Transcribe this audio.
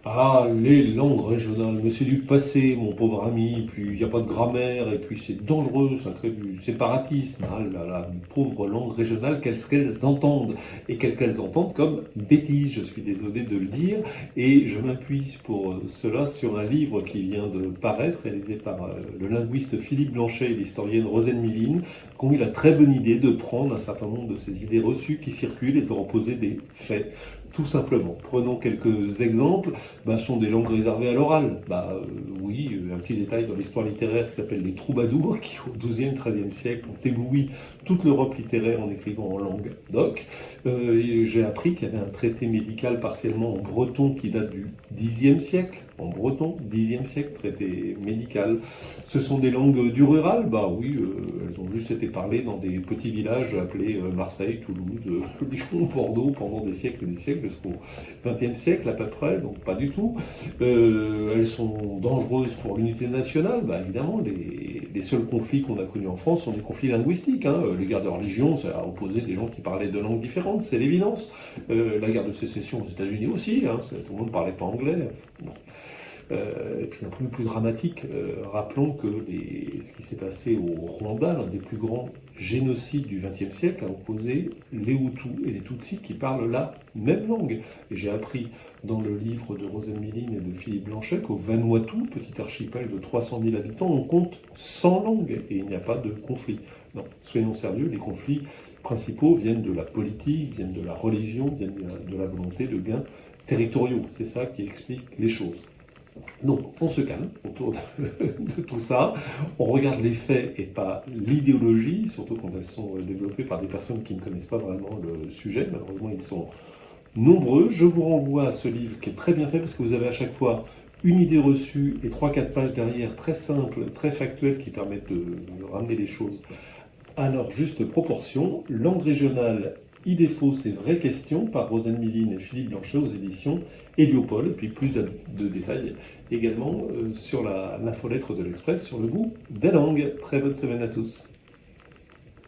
Ah, les langues régionales, mais c'est du passé, mon pauvre ami, puis il n'y a pas de grammaire, et puis c'est dangereux, ça crée du séparatisme. Ah là là, les pauvres langues régionales, qu'est-ce qu'elles entendent? Et qu'elles entendent comme bêtises, je suis désolé de le dire, et je m'appuie pour cela sur un livre qui vient de paraître, réalisé par le linguiste Philippe Blanchet et l'historienne Rosane Milline, qui ont eu la très bonne idée de prendre un certain nombre de ces idées reçues qui circulent et de reposer des faits. Tout simplement. Prenons quelques exemples. Ce sont des langues réservées à l'oral. Oui, un petit détail dans l'histoire littéraire qui s'appelle les troubadours, qui au XIIe, XIIIe siècle ont ébloui toute l'Europe littéraire en écrivant en langue d'oc. J'ai appris qu'il y avait un traité médical partiellement en breton qui date du Xe siècle. En breton, Xe siècle, traité médical. Ce sont des langues du rural. Bah oui, elles ont juste été parlées dans des petits villages appelés Marseille, Toulouse, Lyon, Bordeaux pendant des siècles et des siècles jusqu'au XXe siècle à peu près, donc pas du tout. Elles sont dangereuses pour l'unité nationale. Évidemment, les seuls conflits qu'on a connus en France sont des conflits linguistiques, hein. Les guerres de religion, ça a opposé des gens qui parlaient de langues différentes, c'est l'évidence. La guerre de sécession aux États-Unis aussi, hein, tout le monde ne parlait pas anglais. Bon. Et puis d'un point de vue plus dramatique, rappelons que ce qui s'est passé au Rwanda, l'un des plus grands génocides du XXe siècle, a opposé les Hutus et les Tutsis qui parlent la même langue. Et j'ai appris dans le livre de Rosane Milline et de Philippe Blanchet qu'au Vanuatu, petit archipel de 300 000 habitants, on compte 100 langues et il n'y a pas de conflit. Non, soyons sérieux, les conflits principaux viennent de la politique, viennent de la religion, viennent de la volonté de gains territoriaux. C'est ça qui explique les choses. Donc, on se calme autour de tout ça, on regarde les faits et pas l'idéologie, surtout quand elles sont développées par des personnes qui ne connaissent pas vraiment le sujet. Malheureusement, ils sont nombreux. Je vous renvoie à ce livre qui est très bien fait parce que vous avez à chaque fois une idée reçue et 3-4 pages derrière, très simples, très factuelles, qui permettent de ramener les choses à leur juste proportion. Langue régionale, idées fausses et vraies questions par Rosane Milline et Philippe Blanchet aux éditions Héliopole. Et puis plus de détails également sur l'infolettre de l'Express sur le goût des langues. Très bonne semaine à tous.